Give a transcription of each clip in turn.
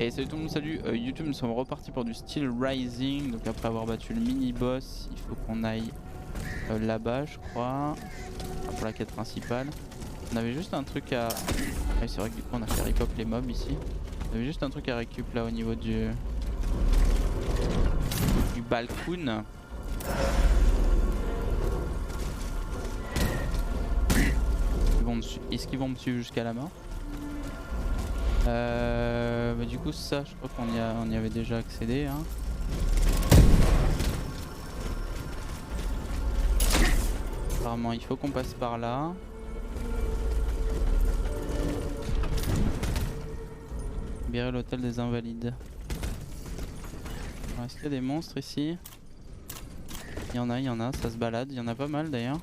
Et salut tout le monde, salut YouTube, nous sommes repartis pour du Steelrising. Donc après avoir battu le mini-boss, il faut qu'on aille là-bas je crois, pour la quête principale. On avait juste un truc à... Ah, c'est vrai que du coup on a fait rip-hop les mobs ici. On avait juste un truc à récup là au niveau du balcon. Est-ce qu'ils vont me suivre jusqu'à la mort? Bah du coup ça je crois qu'on y avait déjà accédé hein. Apparemment il faut qu'on passe par là. Libérer l'hôtel des Invalides. Est-ce qu'il y a des monstres ici? Il y en a, ça se balade, il y en a pas mal d'ailleurs.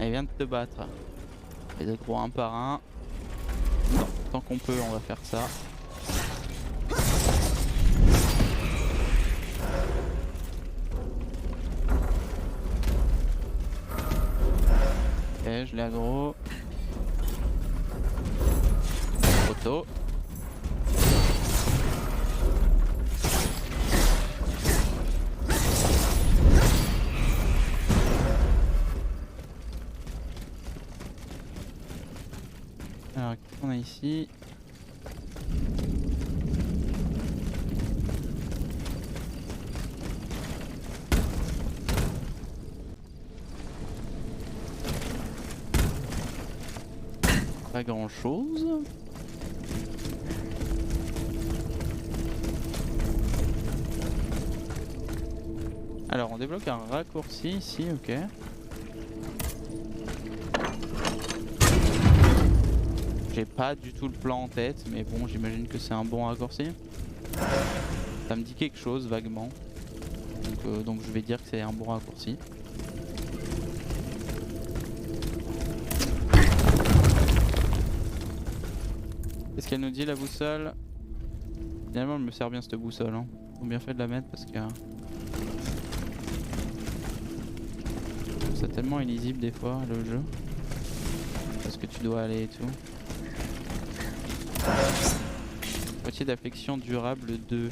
Elle vient de te battre. Les deux gros un par un. Tant qu'on peut, on va faire ça. Ok, je l'ai aggro. Photo. Alors, qu'est-ce qu'on a ici? Pas grand chose. Alors on débloque un raccourci ici, ok. J'ai pas du tout le plan en tête, mais bon j'imagine que c'est un bon raccourci. Ça me dit quelque chose vaguement. Donc je vais dire que c'est un bon raccourci. Qu'est-ce qu'elle nous dit la boussole? Finalement elle me sert bien cette boussole hein. Ils ont bien fait de la mettre parce que c'est tellement illisible des fois le jeu. Parce que tu dois aller et tout. Moitié d'affection durable 2.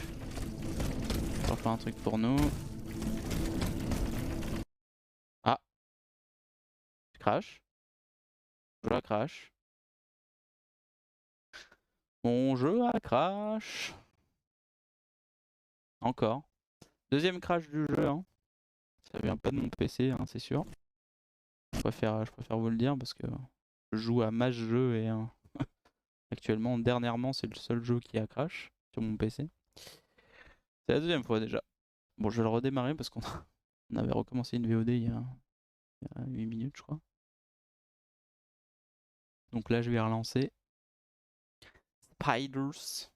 On va faire un truc pour nous. Ah, je crash. Je la crash. Mon jeu a crash. Encore. Deuxième crash du jeu hein. Ça vient pas de mon PC hein, c'est sûr. Je préfère vous le dire parce que je joue à masse jeu et actuellement, dernièrement, c'est le seul jeu qui a crash sur mon PC. C'est la deuxième fois déjà. Bon, je vais le redémarrer parce qu'on avait recommencé une VOD il y a 8 minutes, je crois. Donc là, je vais relancer. Spiders.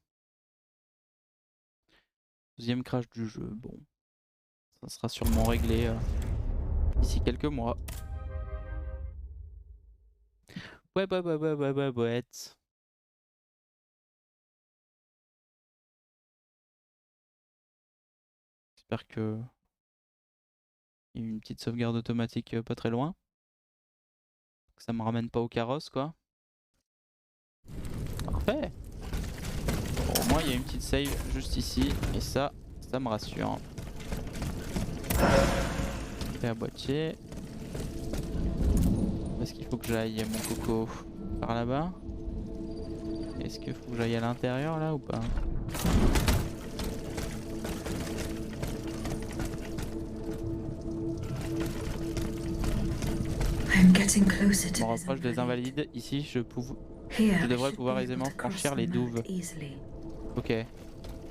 Deuxième crash du jeu. Bon, ça sera sûrement réglé d'ici quelques mois. Ouais. J'espère que il y a une petite sauvegarde automatique pas très loin. Que ça me ramène pas au carrosse quoi. Parfait. Bon, au moins il y a une petite save juste ici et ça me rassure. À boîtier. Est-ce qu'il faut que j'aille mon coco par là-bas? Est-ce qu'il faut que j'aille à l'intérieur là ou pas? On rapproche des invalides. Ici je devrais pouvoir aisément franchir les douves. Ok.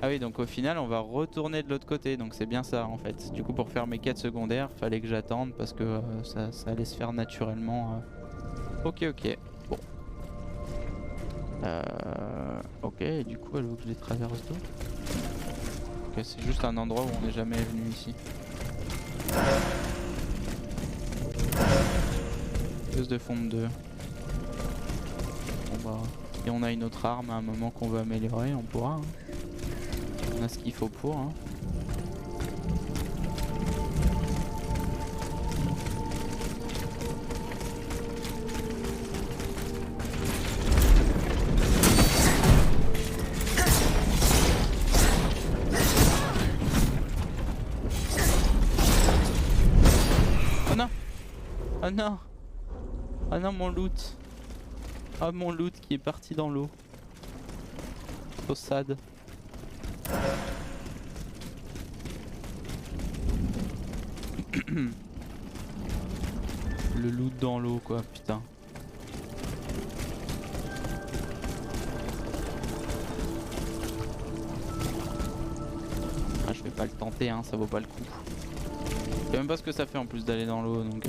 Ah oui, donc au final on va retourner de l'autre côté, donc c'est bien ça en fait. Du coup pour faire mes quêtes secondaires, fallait que j'attende parce que ça allait se faire naturellement. Ok. Bon. Ok, et du coup elle veut que je les traverse d'eau. Ok, c'est juste un endroit où on n'est jamais venu ici. Plus de fonte 2. Bon bah, et on a une autre arme à un moment qu'on veut améliorer, on pourra. Hein. On a ce qu'il faut pour. Hein. Oh non! Oh non! Oh non, mon loot! Oh, mon loot qui est parti dans l'eau. So sad. Le loot dans l'eau quoi, putain. Ah, je vais pas le tenter, hein, ça vaut pas le coup. Je sais même pas ce que ça fait en plus d'aller dans l'eau donc.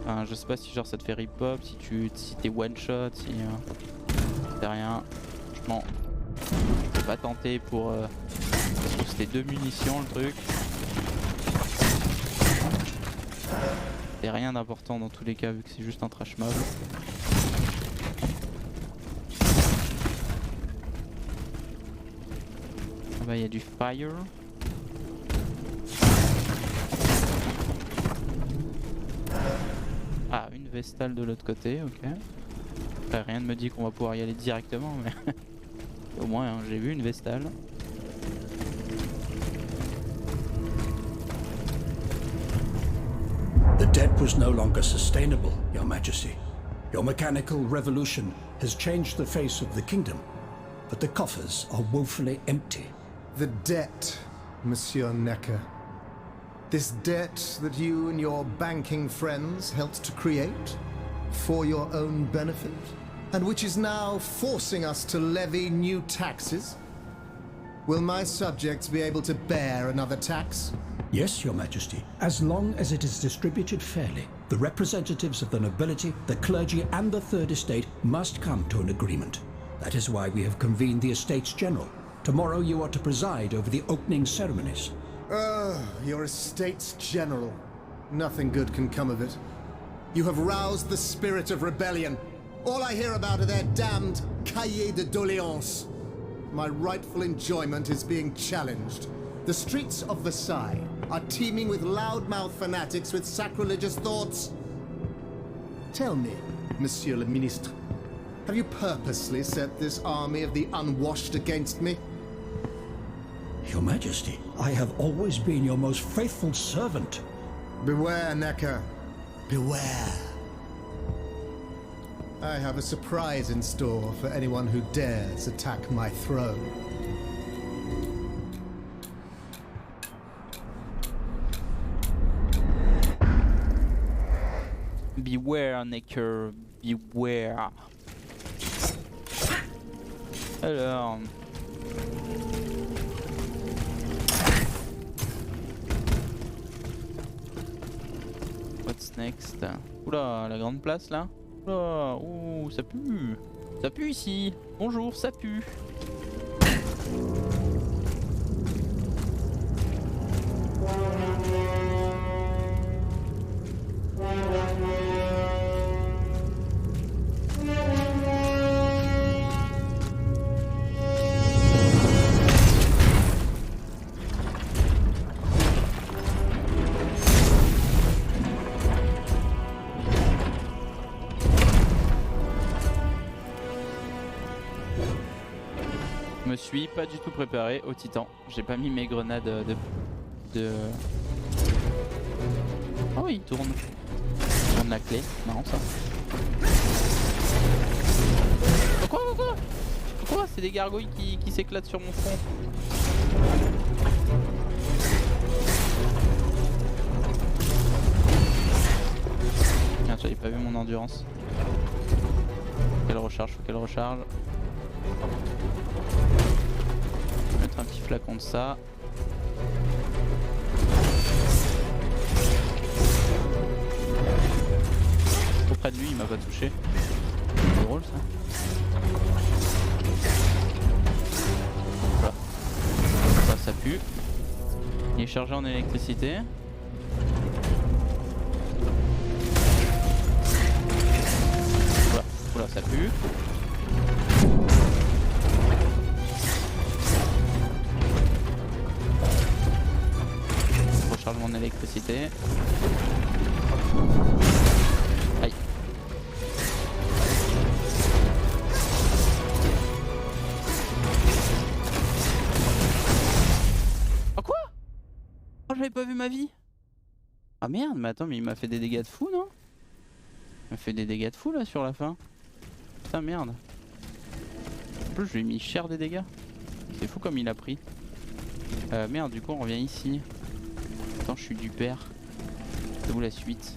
Enfin, je sais pas si genre ça te fait rip pop, si t'es one shot, si. C'est rien. Franchement, je vais pas tenter pour. C'était 2 munitions le truc. C'est rien d'important dans tous les cas vu que c'est juste un trash mob. Ah bah il y a du fire. Ah, une vestale de l'autre côté, ok. Après, rien ne me dit qu'on va pouvoir y aller directement mais au moins hein, j'ai vu une vestale. The debt was no longer sustainable, Your Majesty. Your mechanical revolution has changed the face of the kingdom, but the coffers are woefully empty. The debt, Monsieur Necker. This debt that you and your banking friends helped to create for your own benefit, and which is now forcing us to levy new taxes. Will my subjects be able to bear another tax? Yes, Your Majesty, as long as it is distributed fairly. The representatives of the nobility, the clergy and the Third Estate must come to an agreement. That is why we have convened the Estates General. Tomorrow you are to preside over the opening ceremonies. Your Estates General. Nothing good can come of it. You have roused the spirit of rebellion. All I hear about are their damned cahiers de doléances. My rightful enjoyment is being challenged. The streets of Versailles are teeming with loudmouth fanatics with sacrilegious thoughts. Tell me, Monsieur le Ministre, have you purposely set this army of the unwashed against me? Your Majesty, I have always been your most faithful servant. Beware, Necker. Beware. I have a surprise in store for anyone who dares attack my throne. Beware, Necker, beware. Alors. What's next? Oula, la grande place là. Oula, ouh, ça pue. Ça pue ici. Bonjour, ça pue. Je me suis pas du tout préparé au titan. J'ai pas mis mes grenades de... Oh il tourne. Il tourne la clé. Marrant ça. Quoi c'est des gargouilles qui s'éclatent sur mon front. Merde, j'avais pas vu mon endurance. Faut qu'elle recharge. Je vais mettre un petit flacon de ça. Auprès de lui, il m'a pas touché. C'est drôle ça. Voilà. Ça pue. Il est chargé en électricité. Voilà, ça pue. à l'électricité. Aïe. Oh quoi? Oh j'avais pas vu ma vie. Ah merde, mais attends, mais il m'a fait des dégâts de fou, non? Il m'a fait des dégâts de fou là sur la fin. Putain merde. En plus je lui ai mis cher des dégâts. C'est fou comme il a pris. Merde, du coup on revient ici. Attends, je suis du père. C'est où la suite?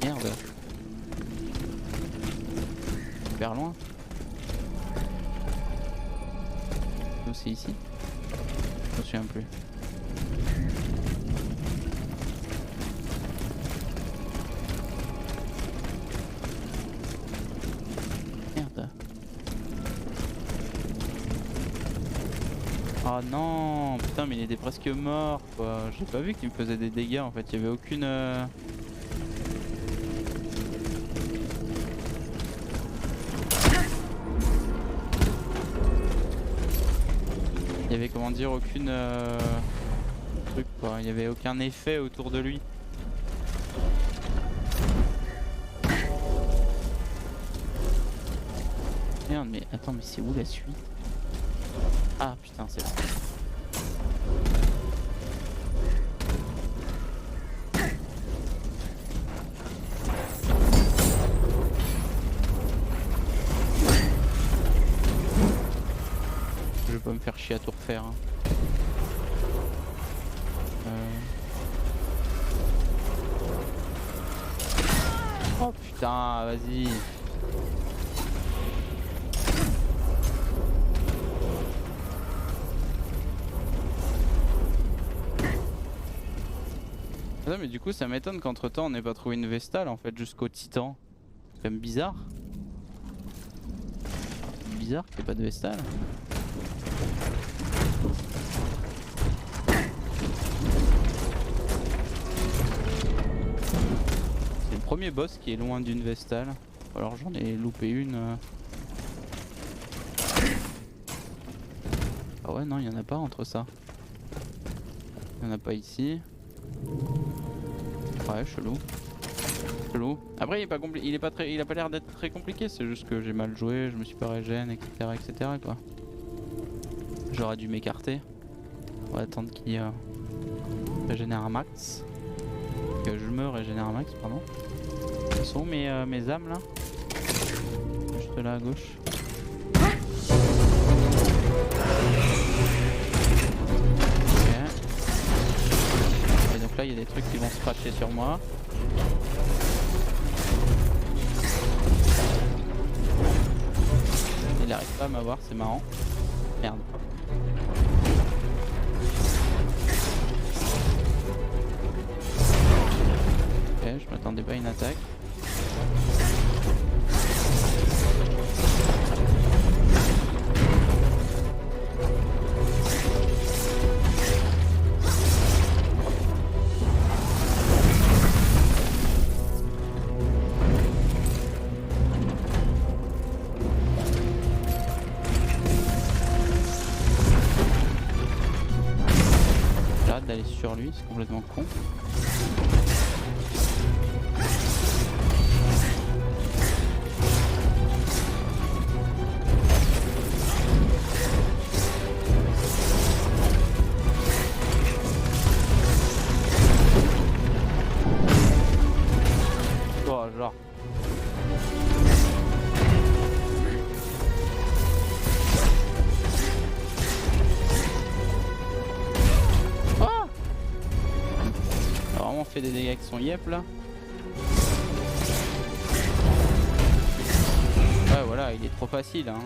Merde. Super loin. C'est ici? Je me souviens plus. Merde. Oh non, putain, mais il était presque mort quoi. J'ai pas vu qu'il me faisait des dégâts en fait. Il y avait aucune. Il y avait comment dire aucune truc quoi. Il y avait aucun effet autour de lui. Merde, mais attends, mais c'est où la suite? Ah putain, c'est là. Je vais pas me faire chier à tout refaire. Hein. Oh putain, vas-y. Non mais du coup ça m'étonne qu'entre temps on n'ait pas trouvé une Vestale en fait jusqu'au Titan. C'est quand même bizarre. Bizarre qu'il n'y ait pas de Vestale. C'est le premier boss qui est loin d'une Vestale. Alors j'en ai loupé une. Ah ouais non il n'y en a pas entre ça. Il n'y en a pas ici. Ouais, chelou. Chelou. Après, il est pas il a pas l'air d'être très compliqué. C'est juste que j'ai mal joué, je me suis pas régène, etc., quoi. J'aurais dû m'écarter. On va attendre qu'il régénère un max. Que je me régénère un max, pardon. Où sont mes âmes là? Juste là à gauche. Là il y a des trucs qui vont se cracher sur moi. Il arrive pas à m'avoir, c'est marrant. Merde. Ok, je m'attendais pas à une attaque. D'aller sur lui, c'est complètement con. Oh genre. Fait des dégâts avec son yep là. Ouais voilà, il est trop facile hein.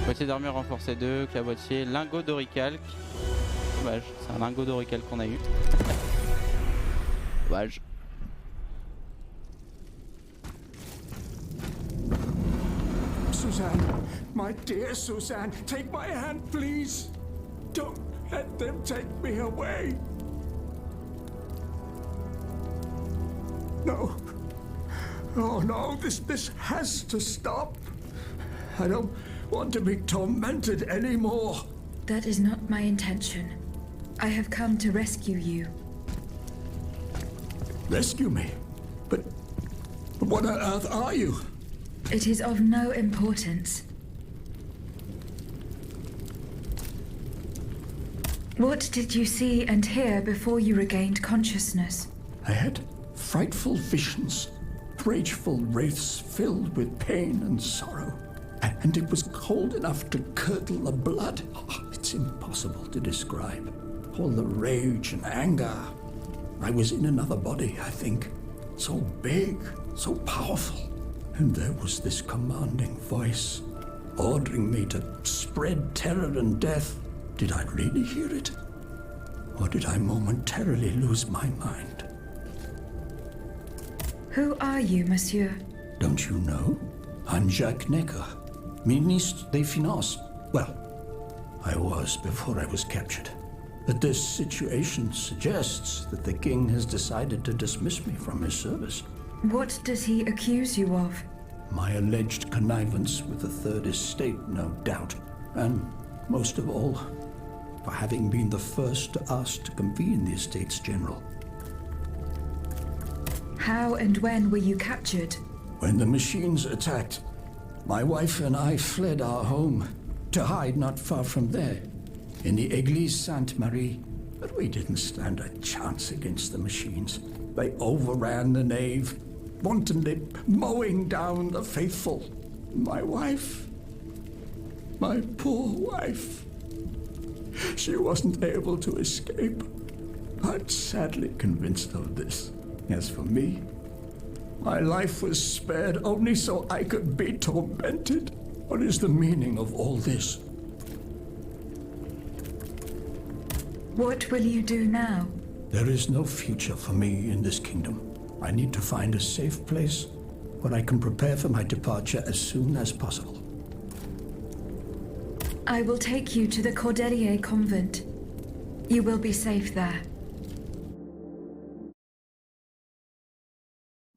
Boîtier d'armure renforcé 2, clabotier, lingot d'oricalque. Dommage, c'est un lingot d'oricalque qu'on a eu. Dommage. Suzanne, my dear Suzanne, take my hand please. Don't let them take me away. No. Oh no, this has to stop. I don't want to be tormented anymore. That is not my intention. I have come to rescue you. Rescue me? But what on earth are you? It is of no importance. What did you see and hear before you regained consciousness? I had frightful visions, rageful wraiths filled with pain and sorrow. And it was cold enough to curdle the blood. Oh, it's impossible to describe. All the rage and anger. I was in another body, I think. So big, so powerful. And there was this commanding voice, ordering me to spread terror and death. Did I really hear it? Or did I momentarily lose my mind? Who are you, monsieur? Don't you know? I'm Jacques Necker, Ministre des Finances. Well, I was before I was captured. But this situation suggests that the king has decided to dismiss me from his service. What does he accuse you of? My alleged connivance with the Third Estate, no doubt. And most of all, for having been the first to ask to convene the Estates General. How and when were you captured? When the machines attacked, my wife and I fled our home to hide not far from there, in the Église Sainte-Marie. But we didn't stand a chance against the machines. They overran the nave, wantonly mowing down the faithful. My wife, my poor wife, she wasn't able to escape. I'm sadly convinced of this. As for me, my life was spared only so I could be tormented. What is the meaning of all this? What will you do now? There is no future for me in this kingdom. I need to find a safe place where I can prepare for my departure as soon as possible. I will take you to the Cordelier convent. You will be safe there.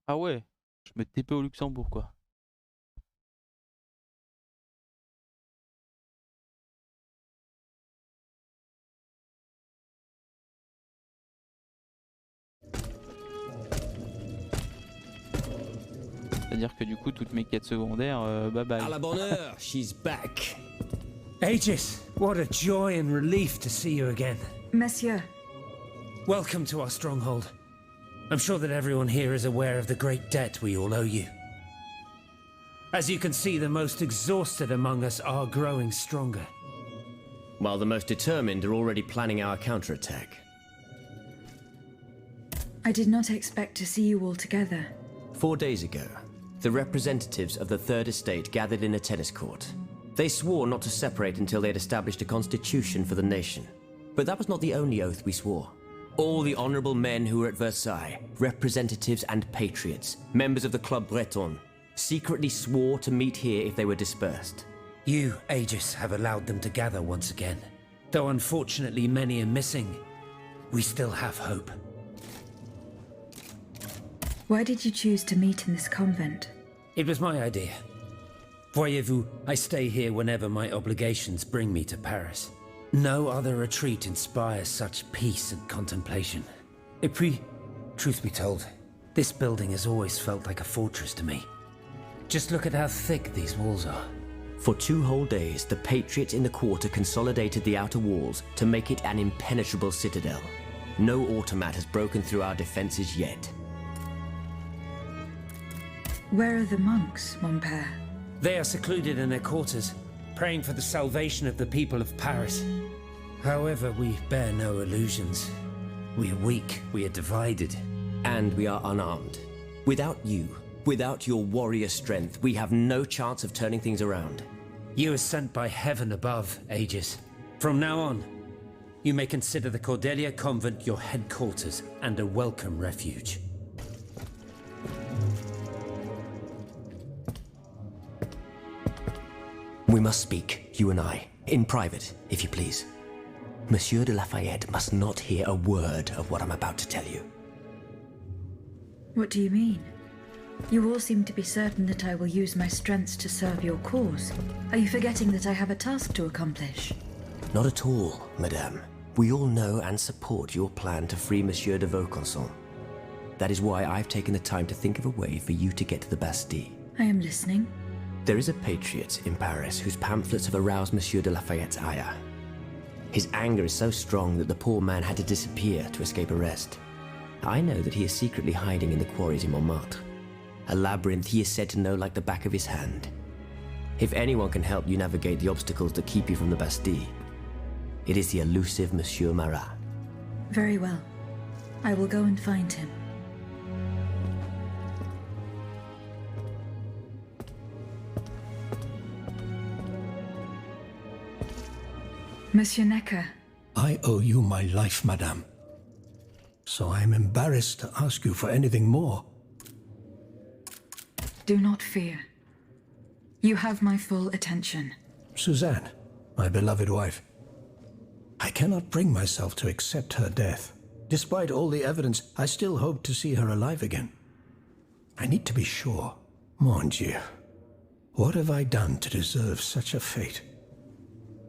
Ah ouais, je me TP au Luxembourg quoi. C'est-à-dire que du coup toutes mes quêtes secondaires, bye bye. À la bonne heure, she's back. Aegis, what a joy and relief to see you again. Monsieur, Welcome to our stronghold. I'm sure that everyone here is aware of the great debt we all owe you. As you can see, the most exhausted among us are growing stronger. While the most determined are already planning our counterattack. I did not expect to see you all together. 4 days ago, the representatives of the Third Estate gathered in a tennis court. They swore not to separate until they had established a constitution for the nation. But that was not the only oath we swore. All the honorable men who were at Versailles, representatives and patriots, members of the Club Breton, secretly swore to meet here if they were dispersed. You, Aegis, have allowed them to gather once again. Though unfortunately many are missing, we still have hope. Why did you choose to meet in this convent? It was my idea. Voyez-vous, I stay here whenever my obligations bring me to Paris. No other retreat inspires such peace and contemplation. Et puis, truth be told, this building has always felt like a fortress to me. Just look at how thick these walls are. For 2 whole days, the patriots in the quarter consolidated the outer walls to make it an impenetrable citadel. No automat has broken through our defenses yet. Where are the monks, mon père? They are secluded in their quarters, praying for the salvation of the people of Paris. However, we bear no illusions. We are weak, we are divided. And we are unarmed. Without you, without your warrior strength, we have no chance of turning things around. You are sent by heaven above, Aegis. From now on, you may consider the Cordelia convent your headquarters and a welcome refuge. We must speak, you and I, in private, if you please. Monsieur de Lafayette must not hear a word of what I'm about to tell you. What do you mean? You all seem to be certain that I will use my strengths to serve your cause. Are you forgetting that I have a task to accomplish? Not at all, madame. We all know and support your plan to free Monsieur de Vaucanson. That is why I've taken the time to think of a way for you to get to the Bastille. I am listening. There is a patriot in Paris whose pamphlets have aroused Monsieur de Lafayette's ire. His anger is so strong that the poor man had to disappear to escape arrest. I know that he is secretly hiding in the quarries in Montmartre. A labyrinth he is said to know like the back of his hand. If anyone can help you navigate the obstacles that keep you from the Bastille, it is the elusive Monsieur Marat. Very well. I will go and find him. Monsieur Necker. I owe you my life, madame. So I am embarrassed to ask you for anything more. Do not fear. You have my full attention. Suzanne, my beloved wife. I cannot bring myself to accept her death. Despite all the evidence, I still hope to see her alive again. I need to be sure. Mon Dieu. What have I done to deserve such a fate?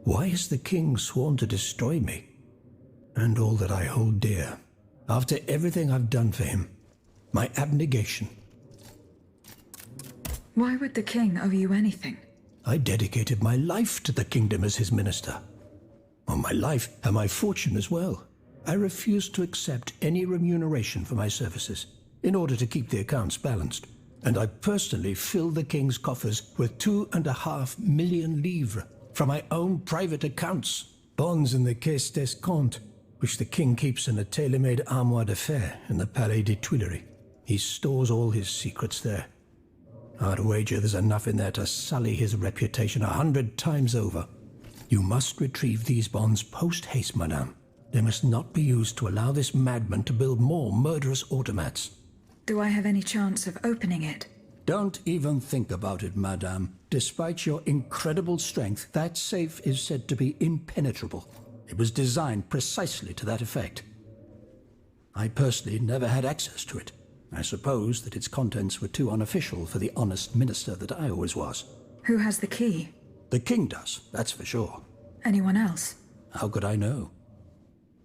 Why has the king sworn to destroy me? And all that I hold dear. After everything I've done for him. My abnegation. Why would the king owe you anything? I dedicated my life to the kingdom as his minister. Well, my life and my fortune as well. I refused to accept any remuneration for my services in order to keep the accounts balanced. And I personally filled the king's coffers with 2.5 million livres from my own private accounts. Bonds in the Caisse d'Escompte, which the king keeps in a tailor-made armoire de fer in the Palais des Tuileries. He stores all his secrets there. I'd wager there's enough in there to sully his reputation 100 times over. You must retrieve these bonds post-haste, madame. They must not be used to allow this madman to build more murderous automats. Do I have any chance of opening it? Don't even think about it, madame. Despite your incredible strength, that safe is said to be impenetrable. It was designed precisely to that effect. I personally never had access to it. I suppose that its contents were too unofficial for the honest minister that I always was. Who has the key? The king does, that's for sure. Anyone else? How could I know?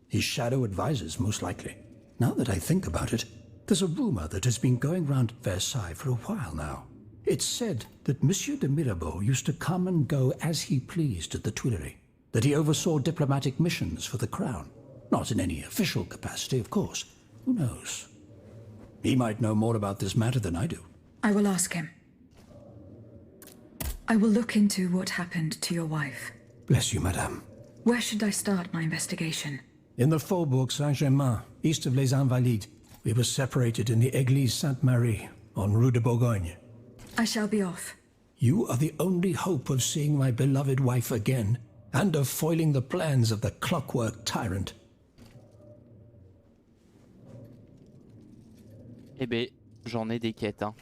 His shadow advisors, most likely. Now that I think about it, there's a rumor that has been going round at Versailles for a while now. It's said that Monsieur de Mirabeau used to come and go as he pleased at the Tuileries, that he oversaw diplomatic missions for the crown. Not in any official capacity, of course. Who knows? He might know more about this matter than I do. I will ask him. I will look into what happened to your wife. Bless you, madame. Where should I start my investigation? In the Faubourg Saint-Germain, east of Les Invalides. We were separated in the Église Sainte-Marie, on Rue de Bourgogne. I shall be off. You are the only hope of seeing my beloved wife again, and of foiling the plans of the clockwork tyrant. Eh ben, j'en ai des quêtes, hein.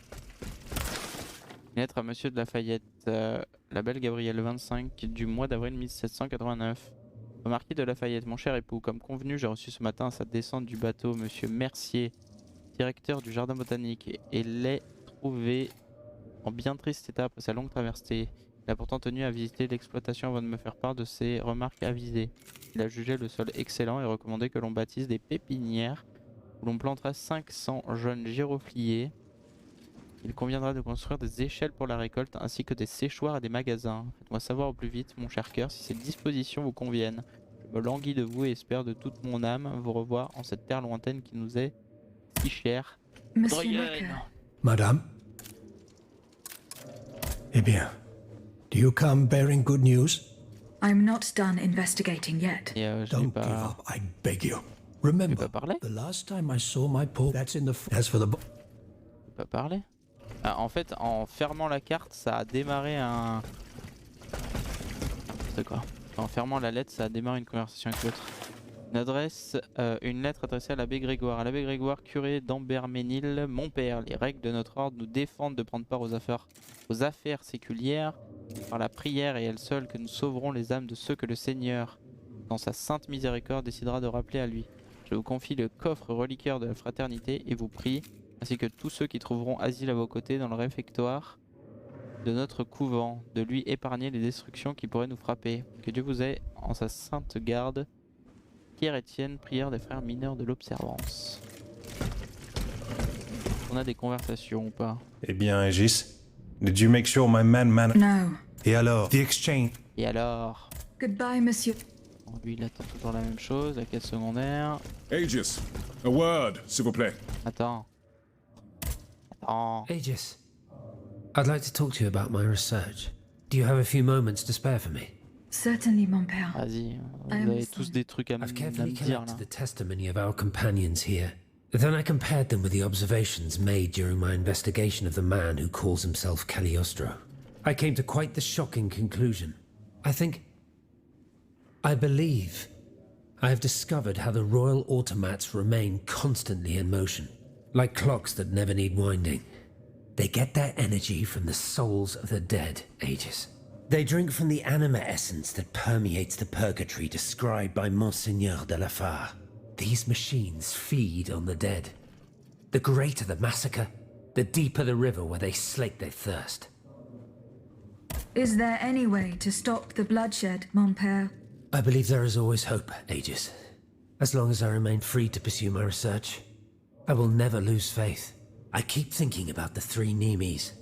Lettre à Monsieur de Lafayette, la belle Gabrielle 25 du mois d'avril 1789. Au marquis de Lafayette, mon cher époux, comme convenu, j'ai reçu ce matin à sa descente du bateau Monsieur Mercier, directeur du jardin botanique, et l'ai trouvé en bien triste état après sa longue traversée. Il a pourtant tenu à visiter l'exploitation avant de me faire part de ses remarques avisées. Il a jugé le sol excellent et recommandé que l'on bâtisse des pépinières où l'on plantera 500 jeunes girofliers. Il conviendra de construire des échelles pour la récolte ainsi que des séchoirs et des magasins. Faites-moi savoir au plus vite, mon cher cœur, si ces dispositions vous conviennent. Je me languis de vous et espère de toute mon âme vous revoir en cette terre lointaine qui nous est si chère. Monsieur Necker. Madame? Eh bien, do you come bearing good news? I'm not done investigating yet. Et Don't give up, I beg you. Remember, parler? the last time I saw my poor... That's in the... As for the... Je peux pas parler? Ah, en fait, en fermant la carte, ça a démarré un... C'est quoi? En fermant la lettre, ça a démarré une conversation avec l'autre. Une lettre adressée à l'abbé Grégoire. À l'abbé Grégoire, curé d'Amberménil, mon père, les règles de notre ordre nous défendent de prendre part aux affaires séculières par la prière et elle seule que nous sauverons les âmes de ceux que le Seigneur, dans sa sainte miséricorde, décidera de rappeler à lui. Je vous confie le coffre reliquaire de la fraternité et vous prie, ainsi que tous ceux qui trouveront asile à vos côtés dans le réfectoire de notre couvent, de lui épargner les destructions qui pourraient nous frapper. Que Dieu vous ait en sa sainte garde, chrétienne, prière des frères mineurs de l'observance. On a des conversations ou pas? Eh bien, Aegis, did you make sure my man No. Et alors? The exchange. Et alors? Goodbye, monsieur. Bon, lui il attend toujours la même chose, la quête secondaire. Aegis, a word, s'il vous plaît. Attends. Attends. Aegis, I'd like to talk to you about my research. Do you have a few moments to spare for me? Certainly, mon père. Vas-y, I vous avez understand. tous des trucs à I've me carefully dire là. collected the testimony of our companions here. Then I compared them with the observations made during my investigation of the man who calls himself Cagliostro. I came to quite the shocking conclusion. I believe I have discovered how the royal automats remain constantly in motion, like clocks that never need winding. They get their energy from the souls of the dead, Aegis. They drink from the anima essence that permeates the purgatory described by Monseigneur de la Fare. These machines feed on the dead. The greater the massacre, the deeper the river where they slake their thirst. Is there any way to stop the bloodshed, mon père? I believe there is always hope, Aegis. As long as I remain free to pursue my research, I will never lose faith. I keep thinking about the three Nemes.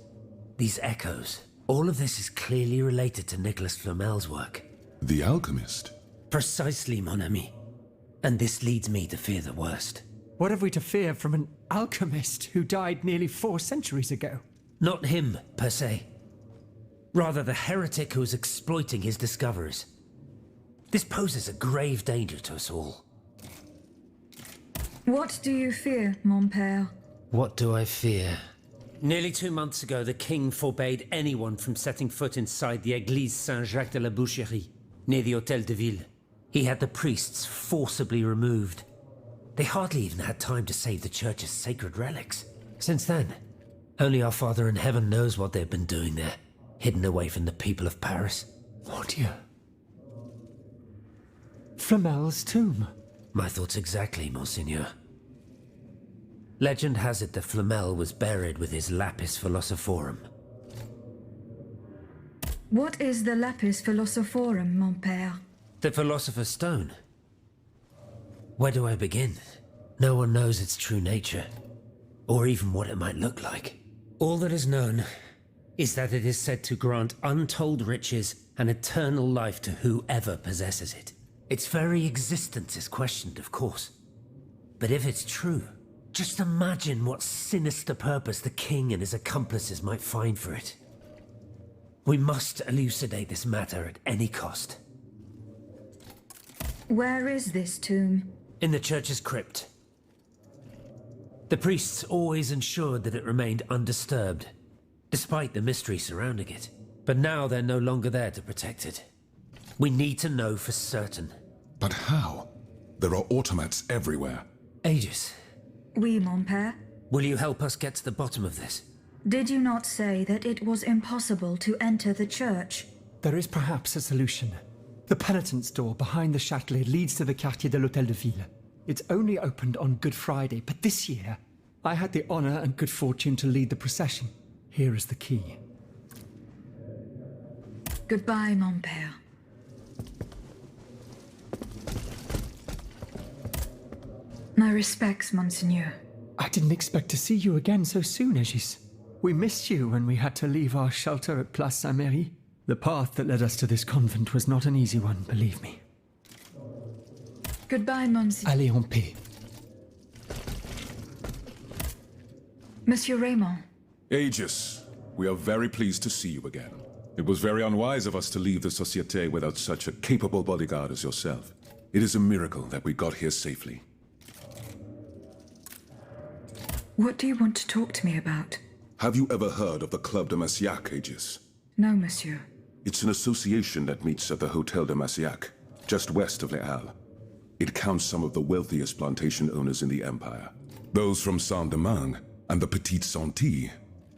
These echoes. All of this is clearly related to Nicholas Flamel's work. The alchemist? Precisely, mon ami. And this leads me to fear the worst. What have we to fear from an alchemist who died nearly 4 centuries ago? Not him, per se. Rather, the heretic who is exploiting his discoveries. This poses a grave danger to us all. What do you fear, mon père? What do I fear? Nearly 2 months ago, the king forbade anyone from setting foot inside the Église Saint-Jacques de la Boucherie, near the Hôtel de Ville. He had the priests forcibly removed. They hardly even had time to save the church's sacred relics. Since then, only our Father in Heaven knows what they've been doing there, hidden away from the people of Paris. Oh dear. Flamel's tomb. My thoughts exactly, Monseigneur. Legend has it that Flamel was buried with his Lapis Philosophorum. What is the Lapis Philosophorum, mon père? The Philosopher's Stone. Where do I begin? No one knows its true nature, or even what it might look like. All that is known is that it is said to grant untold riches and eternal life to whoever possesses it. Its very existence is questioned, of course. But if it's true, just imagine what sinister purpose the king and his accomplices might find for it. We must elucidate this matter at any cost. Where is this tomb? In the church's crypt. The priests always ensured that it remained undisturbed, despite the mystery surrounding it. But now they're no longer there to protect it. We need to know for certain. But how? There are automats everywhere. Aegis, Oui, mon père. will you help us get to the bottom of this? Did you not say that it was impossible to enter the church? There is perhaps a solution. The penitent's door behind the Châtelet leads to the Quartier de l'Hôtel de Ville. It's only opened on Good Friday, but this year, I had the honor and good fortune to lead the procession. Here is the key. Goodbye, mon père. My respects, Monseigneur. I didn't expect to see you again so soon, Aegis. We missed you when we had to leave our shelter at Place Saint-Merry. The path that led us to this convent was not an easy one, believe me. Goodbye, Monseigneur. Allez en paix. Monsieur Raymond. Aegis, we are very pleased to see you again. It was very unwise of us to leave the Société without such a capable bodyguard as yourself. It is a miracle that we got here safely. What do you want to talk to me about? Have you ever heard of the Club de Massiac, Aegis? No, monsieur. It's an association that meets at the Hôtel de Massiac, just west of Les Halles. It counts some of the wealthiest plantation owners in the Empire. Those from Saint-Domingue and the Petite Santé,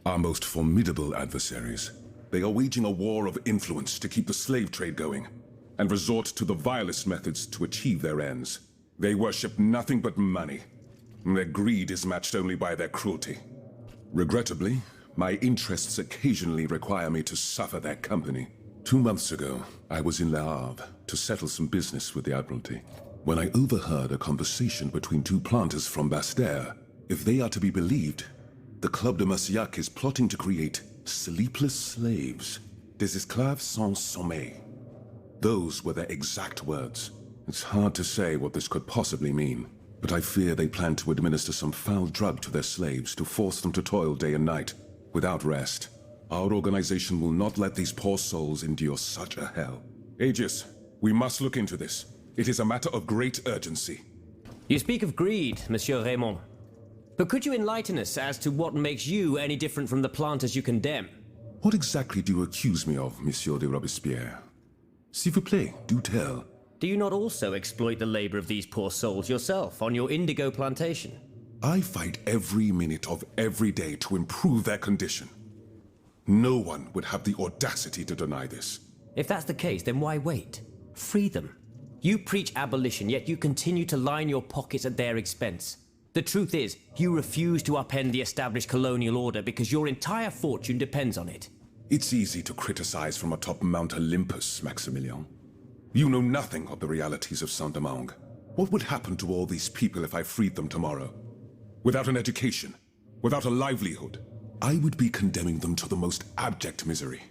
our most formidable adversaries. They are waging a war of influence to keep the slave trade going, and resort to the vilest methods to achieve their ends. They worship nothing but money. Their greed is matched only by their cruelty. Regrettably, my interests occasionally require me to suffer their company. 2 months ago, I was in Le Havre to settle some business with the Admiralty. when I overheard a conversation between two planters from Basse-Terre. If they are to be believed, the Club de MERCI is plotting to create sleepless slaves, des esclaves sans sommeil. Those were their exact words. It's hard to say what this could possibly mean, but I fear they plan to administer some foul drug to their slaves to force them to toil day and night, without rest. Our organization will not let these poor souls endure such a hell. Aegis, we must look into this. It is a matter of great urgency. You speak of greed, Monsieur Raymond. But could you enlighten us as to what makes you any different from the planters you condemn? What exactly do you accuse me of, Monsieur de Robespierre? S'il vous plaît, do tell. Do you not also exploit the labor of these poor souls yourself on your indigo plantation? I fight every minute of every day to improve their condition. No one would have the audacity to deny this. If that's the case, then why wait? Free them. You preach abolition, yet you continue to line your pockets at their expense. The truth is, you refuse to upend the established colonial order because your entire fortune depends on it. It's easy to criticize from atop Mount Olympus, Maximilian. You know nothing of the realities of Saint-Domingue. What would happen to all these people if I freed them tomorrow? Without an education, without a livelihood, I would be condemning them to the most abject misery.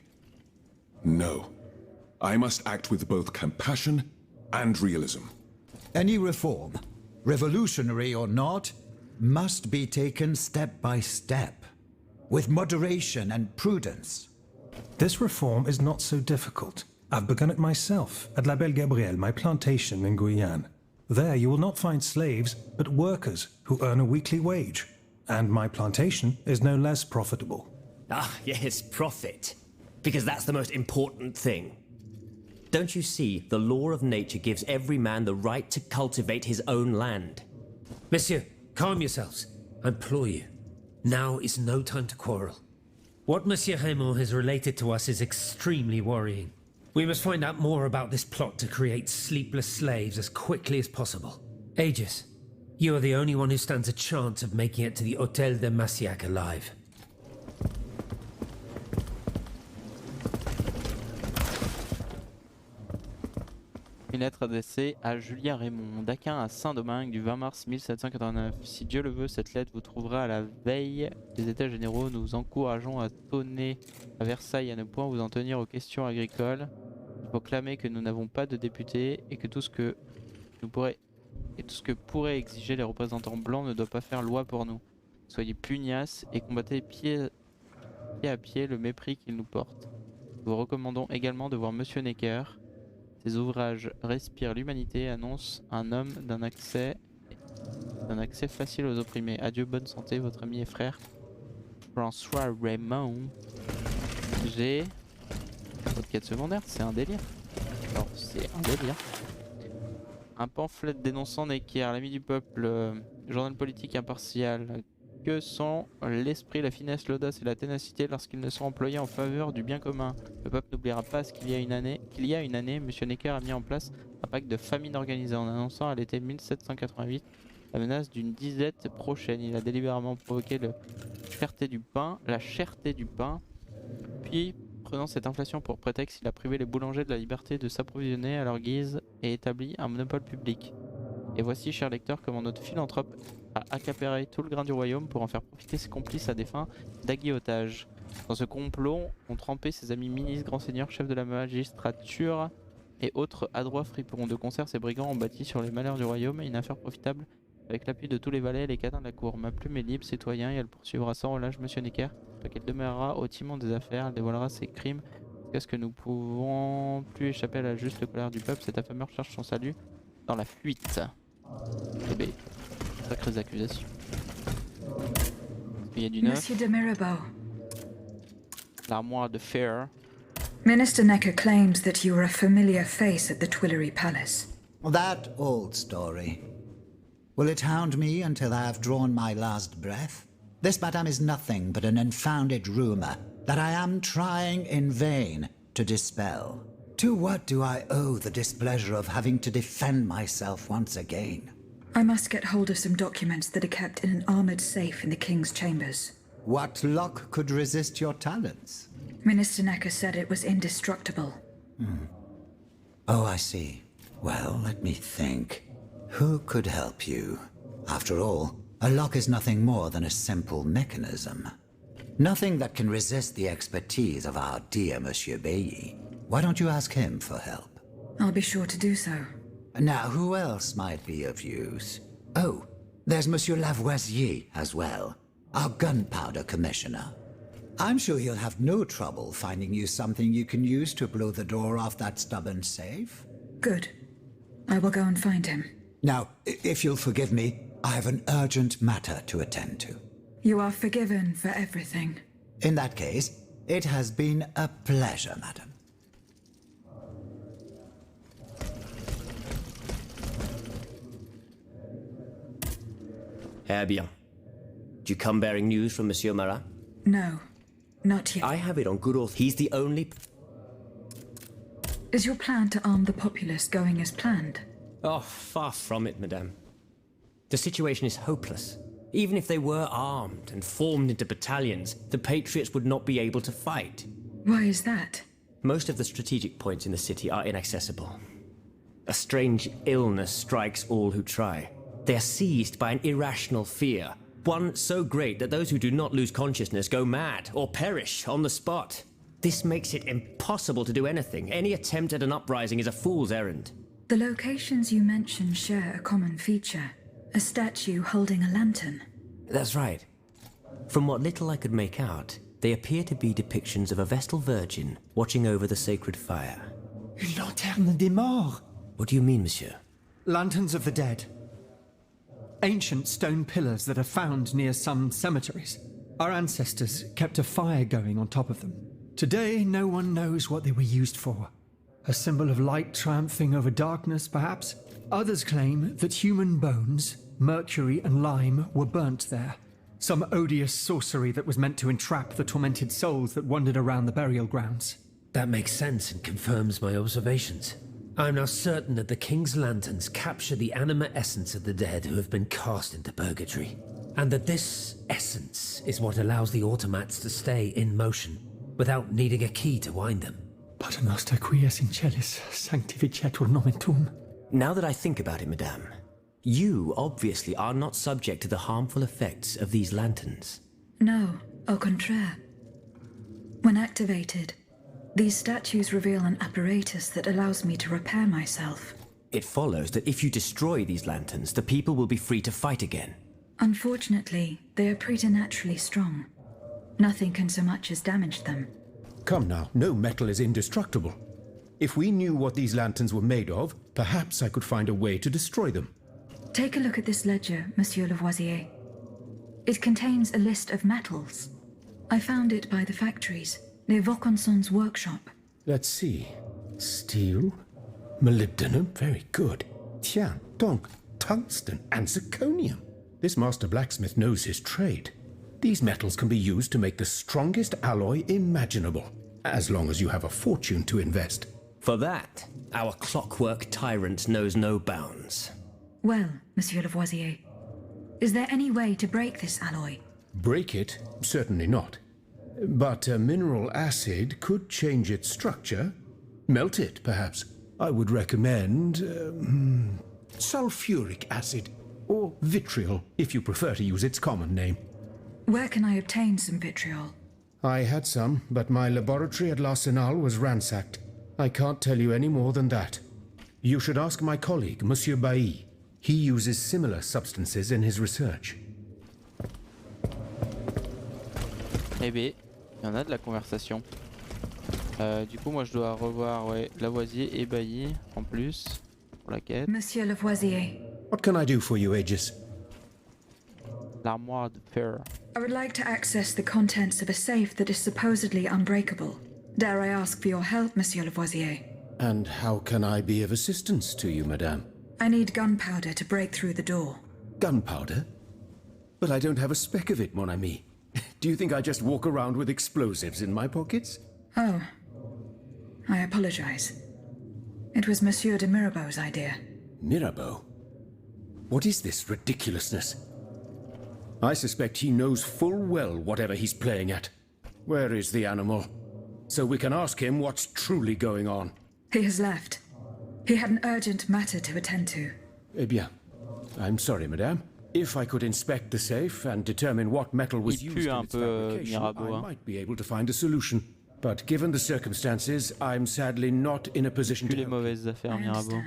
No. I must act with both compassion and realism. Any reform, revolutionary or not, must be taken step by step, with moderation and prudence. This reform is not so difficult. I've begun it myself at La Belle Gabrielle, my plantation in Guyane. There you will not find slaves, but workers who earn a weekly wage. And my plantation is no less profitable. Ah, yes, profit. Because that's the most important thing. Don't you see, the law of nature gives every man the right to cultivate his own land. Monsieur, calm yourselves. I implore you. Now is no time to quarrel. What Monsieur Raymond has related to us is extremely worrying. We must find out more about this plot to create sleepless slaves as quickly as possible. Aegis, you are the only one who stands a chance of making it to the Hôtel de MERCI alive. Une lettre adressée à Julien Raymond, d'Aquin à Saint-Domingue du 20 mars 1789. Si Dieu le veut, cette lettre vous trouvera à la veille des États généraux. Nous vous encourageons à tonner à Versailles à ne point vous en tenir aux questions agricoles. Il faut clamer que nous n'avons pas de députés et que tout ce que pourraient exiger les représentants blancs ne doit pas faire loi pour nous. Soyez pugnaces et combattez pied à pied le mépris qu'ils nous portent. Nous vous recommandons également de voir Monsieur Necker. Ces ouvrages respirent l'humanité et annoncent un homme d'un accès facile aux opprimés. Adieu, bonne santé, votre ami et frère François Raymond. J'ai votre quête secondaire, c'est un délire. Alors c'est un délire. Un pamphlet dénonçant Necker, l'ami du peuple, journal politique impartial. Que sont l'esprit, la finesse, l'audace et la ténacité lorsqu'ils ne sont employés en faveur du bien commun. Le peuple n'oubliera pas ce qu'il y a une année, M. Necker a mis en place un pacte de famine organisé en annonçant à l'été 1788 la menace d'une disette prochaine. Il a délibérément provoqué la cherté du pain, puis prenant cette inflation pour prétexte, il a privé les boulangers de la liberté de s'approvisionner à leur guise et établi un monopole public. Et voici, cher lecteur, comment notre philanthrope a accaparé tout le grain du royaume pour en faire profiter ses complices à des fins d'aguillotage. Dans ce complot ont trempé ses amis ministres, grands seigneurs, chefs de la magistrature et autres adroits fripons. De concert, ces brigands ont bâti sur les malheurs du royaume une affaire profitable avec l'appui de tous les valets et les cadins de la cour. Ma plume est libre, citoyen, et elle poursuivra sans relâche Monsieur Necker, qu'elle demeurera au timon des affaires, elle dévoilera ses crimes. Qu'est-ce que nous pouvons plus échapper à la juste colère du peuple? Cet affameur cherche son salut dans la fuite. Eh bien, sacrées accusations. Il y a du neuf. Monsieur de Mirabeau. L'armoire de fer. Minister Necker claims that you were a familiar face at the Tuileries Palace. That old story. Will it hound me until I have drawn my last breath? This, madame, is nothing but an unfounded rumor that I am trying in vain to dispel. To what do I owe the displeasure of having to defend myself once again? I must get hold of some documents that are kept in an armoured safe in the King's chambers. What lock could resist your talents? Minister Necker said it was indestructible. Oh, I see. Well, let me think. Who could help you? After all, a lock is nothing more than a simple mechanism. Nothing that can resist the expertise of our dear Monsieur Bailly. Why don't you ask him for help? I'll be sure to do so. Now, who else might be of use? Oh, there's Monsieur Lavoisier as well, our gunpowder commissioner. I'm sure he'll have no trouble finding you something you can use to blow the door off that stubborn safe. Good. I will go and find him. Now, if you'll forgive me, I have an urgent matter to attend to. You are forgiven for everything. In that case, it has been a pleasure, madam. Eh bien. Do you come bearing news from Monsieur Marat? No, not yet. I have it on good authority. He's the only... Is your plan to arm the populace going as planned? Oh, far from it, madame. The situation is hopeless. Even if they were armed and formed into battalions, the Patriots would not be able to fight. Why is that? Most of the strategic points in the city are inaccessible. A strange illness strikes all who try. They are seized by an irrational fear, one so great that those who do not lose consciousness go mad or perish on the spot. This makes it impossible to do anything. Any attempt at an uprising is a fool's errand. The locations you mentioned share a common feature. A statue holding a lantern. That's right. From what little I could make out, they appear to be depictions of a Vestal Virgin watching over the sacred fire. Une lanterne des morts. What do you mean, monsieur? Lanterns of the dead. Ancient stone pillars that are found near some cemeteries. Our ancestors kept a fire going on top of them. Today, no one knows what they were used for. A symbol of light triumphing over darkness, perhaps? Others claim that human bones, mercury and lime, were burnt there. Some odious sorcery that was meant to entrap the tormented souls that wandered around the burial grounds. That makes sense and confirms my observations. I'm now certain that the King's lanterns capture the anima essence of the dead who have been cast into purgatory, and that this essence is what allows the automats to stay in motion, without needing a key to wind them. Pater noster qui es in celis, sanctificetur nomen tuum. Now that I think about it, madame, you obviously are not subject to the harmful effects of these lanterns. No, au contraire. When activated, these statues reveal an apparatus that allows me to repair myself. It follows that if you destroy these lanterns, the people will be free to fight again. Unfortunately, they are preternaturally strong. Nothing can so much as damage them. Come now, no metal is indestructible. If we knew what these lanterns were made of, perhaps I could find a way to destroy them. Take a look at this ledger, Monsieur Lavoisier. It contains a list of metals. I found it by the factories, near Vaucanson's workshop. Let's see. Steel, molybdenum, very good. Tiens, donc, tungsten and zirconium. This master blacksmith knows his trade. These metals can be used to make the strongest alloy imaginable, as long as you have a fortune to invest. For that, our clockwork tyrant knows no bounds. Well, Monsieur Lavoisier, is there any way to break this alloy? Break it? Certainly not. But a mineral acid could change its structure. Melt it, perhaps. I would recommend sulfuric acid, or vitriol, if you prefer to use its common name. Where can I obtain some vitriol? I had some, but my laboratory at L'Arsenal was ransacked. I can't tell you any more than that. You should ask my colleague, Monsieur Bailly. He uses similar substances in his research. Eh bien, il y en a de la conversation. Du coup, moi je dois revoir Lavoisier et Bailly en plus pour la quête. Monsieur Lavoisier. What can I do for you, Aegis? L'armoire de fer. I would like to access the contents of a safe that is supposedly unbreakable. Dare I ask for your help, Monsieur Lavoisier? And how can I be of assistance to you, madame? I need gunpowder to break through the door. Gunpowder? But I don't have a speck of it, mon ami. Do you think I just walk around with explosives in my pockets? Oh. I apologize. It was Monsieur de Mirabeau's idea. Mirabeau? What is this ridiculousness? I suspect he knows full well whatever he's playing at. Where is the animal? So we can ask him what's truly going on. He has left. He had an urgent matter to attend to. Eh bien, I'm sorry, madame. If I could inspect the safe and determine what metal was used in its fabrication, I might be able to find a solution. But given the circumstances, I'm sadly not in a position to... les mauvaises affaires, Mirabeau.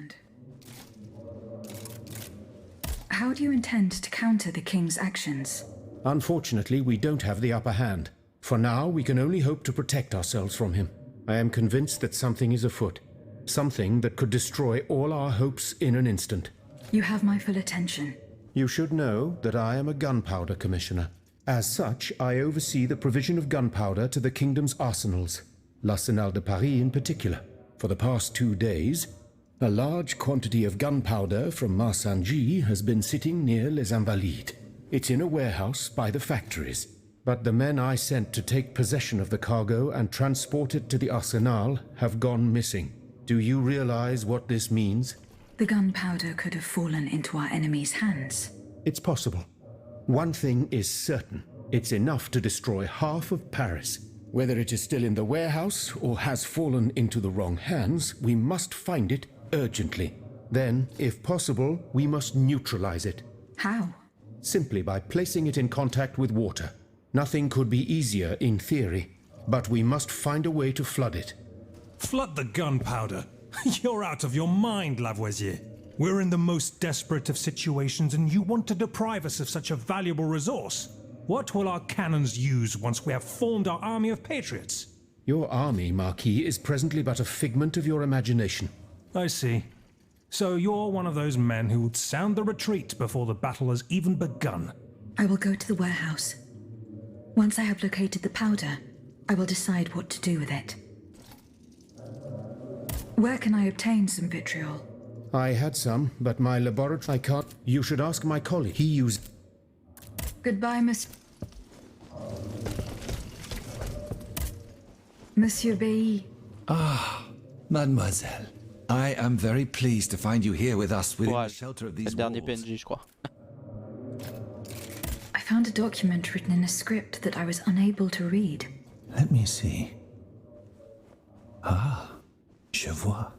How do you intend to counter the king's actions? Unfortunately, we don't have the upper hand. For now, we can only hope to protect ourselves from him. I am convinced that something is afoot. Something that could destroy all our hopes in an instant. You have my full attention. You should know that I am a gunpowder commissioner. As such, I oversee the provision of gunpowder to the kingdom's arsenals, l'Arsenal de Paris in particular. For the past 2 days, a large quantity of gunpowder from Marsangy has been sitting near Les Invalides. It's in a warehouse by the factories. But the men I sent to take possession of the cargo and transport it to the Arsenal have gone missing. Do you realize what this means? The gunpowder could have fallen into our enemy's hands. It's possible. One thing is certain. It's enough to destroy half of Paris. Whether it is still in the warehouse or has fallen into the wrong hands, we must find it urgently. Then, if possible, we must neutralize it. How? Simply by placing it in contact with water. Nothing could be easier in theory, but we must find a way to flood it. Flood the gunpowder? You're out of your mind, Lavoisier. We're in the most desperate of situations and you want to deprive us of such a valuable resource. What will our cannons use once we have formed our army of patriots? Your army, Marquis, is presently but a figment of your imagination. I see. So you're one of those men who would sound the retreat before the battle has even begun. I will go to the warehouse. Once I have located the powder, I will decide what to do with it. Where can I obtain some vitriol? I had some, but my laboratory can't. You should ask my colleague. He used... Goodbye, Monsieur Bailly. Ah, mademoiselle. I am very pleased to find you here with us within the shelter of these walls. PNJ, je crois. I found a document written in a script that I was unable to read. Let me see. Ah, je vois.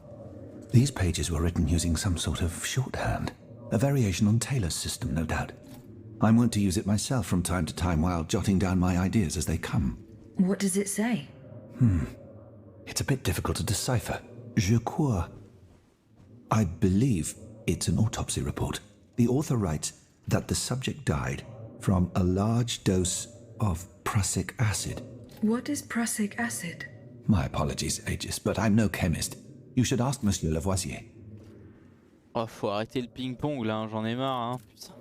These pages were written using some sort of shorthand. A variation on Taylor's system, no doubt. I'm wont to use it myself from time to time while jotting down my ideas as they come. What does it say? It's a bit difficult to decipher. Je crois. I believe it's an autopsy report. The author writes that the subject died from a large dose of prussic acid. What is prussic acid? My apologies, Aegis, but I'm no chemist. You should ask Monsieur Lavoisier. Oh, faut arrêter le ping-pong là, hein, j'en ai marre, hein, putain.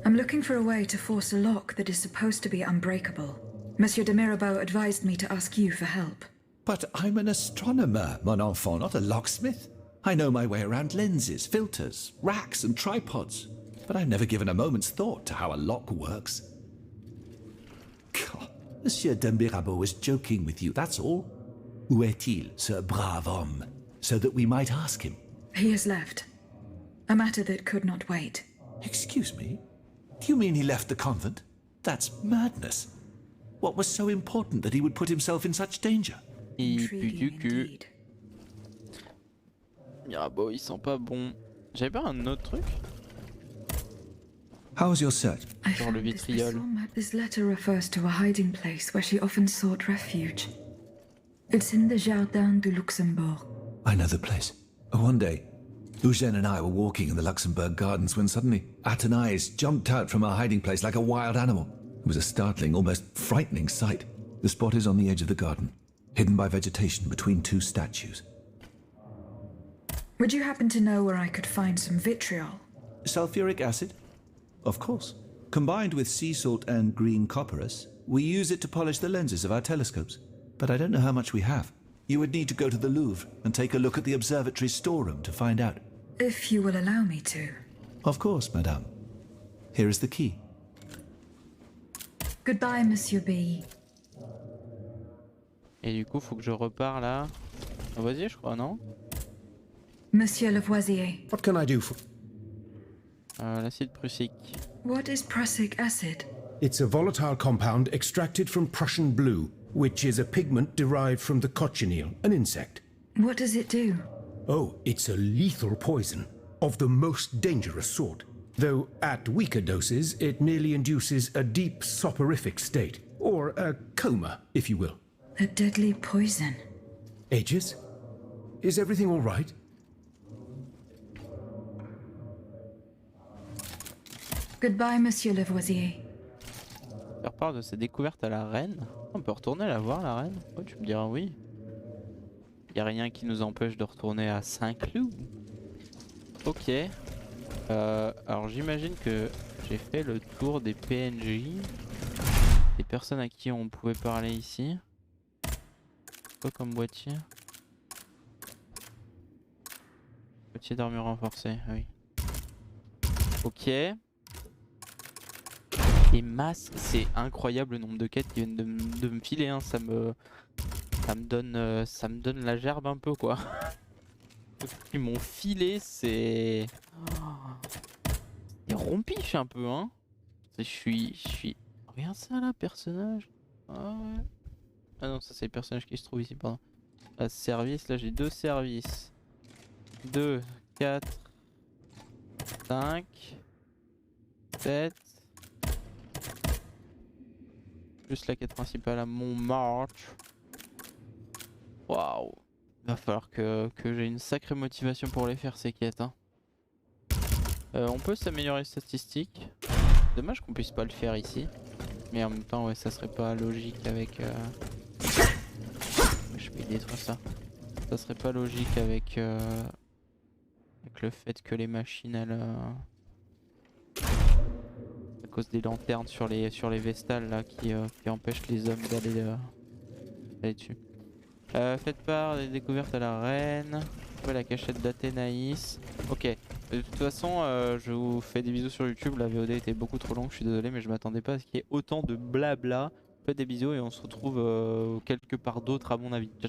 I'm looking for a way to force a lock that is supposed to be unbreakable. Monsieur de Mirabeau advised me to ask you for help. But I'm an astronomer, mon enfant, not a locksmith. I know my way around lenses, filters, racks and tripods. But I've never given a moment's thought to how a lock works. God, Monsieur de Mirabeau was joking with you, that's all. Où est-il, ce brave homme? So that we might ask him. He has left. A matter that could not wait. Excuse me? Do you mean he left the convent? That's madness. What was so important that he would put himself in such danger? Il pue du cul. Mirabeau, il sent pas bon. J'avais pas un autre truc? How was your search? I found this letter refers to a hiding place where she often sought refuge. It's in the Jardin du Luxembourg. I know the place. One day, Eugène and I were walking in the Luxembourg gardens when suddenly Athénais jumped out from our hiding place like a wild animal. It was a startling, almost frightening sight. The spot is on the edge of the garden, hidden by vegetation between two statues. Would you happen to know where I could find some vitriol? Sulfuric acid? Of course. Combined with sea salt and green copperas, we use it to polish the lenses of our telescopes. But I don't know how much we have. You would need to go to the Louvre and take a look at the observatory's storeroom to find out. If you will allow me to. Of course, madame. Here is the key. Goodbye, Monsieur B. Et du coup, faut que je repars là. Lavoisier, je crois, non? Monsieur Lavoisier. What can I do for... L'acide prussique. What is prussic acid? It's a volatile compound extracted from Prussian blue, which is a pigment derived from the cochineal, an insect. What does it do? Oh, it's a lethal poison, of the most dangerous sort. though at weaker doses it merely induces a deep soporific state, or a coma, if you will. A deadly poison. Aegis? Is everything all right? Goodbye, Monsieur Lavoisier. Faire part de ses découvertes à la reine. On peut retourner la voir, la reine. Oh, tu me diras oui. Y a rien qui nous empêche de retourner à Saint-Cloud. Ok. Alors j'imagine que j'ai fait le tour des PNJ. Des personnes à qui on pouvait parler ici. Quoi comme boîtier? Boîtier d'armure renforcée, oui. Ok. Les masques, c'est incroyable le nombre de quêtes qui viennent de me filer, hein. Ça me donne la gerbe un peu quoi. Ils m'ont filé, c'est rompiche un peu, hein. Je suis. Regarde ça là, personnage. Ah ouais. Ah non, ça c'est les personnages qui se trouvent ici, pardon. Ah, service, là j'ai 2 services. 2, 4, 5, 7. Plus la quête principale à Montmartre. Waouh. Va falloir que j'ai une sacrée motivation pour les faire ces quêtes, hein. On peut s'améliorer les statistiques. Dommage qu'on puisse pas le faire ici. Mais en même temps ouais, ça serait pas logique avec je peux détruire ça. Ça serait pas logique avec le fait que les machines elles à cause des lanternes sur les vestales là qui empêchent les hommes d'aller dessus. Faites part des découvertes à la reine. Trouvez la cachette d'Athénaïs. Ok. De toute façon, je vous fais des bisous sur YouTube. La VOD était beaucoup trop longue, je suis désolé, mais je m'attendais pas à ce qu'il y ait autant de blabla. Faites des bisous et on se retrouve quelque part d'autre à mon avis. Ciao ciao.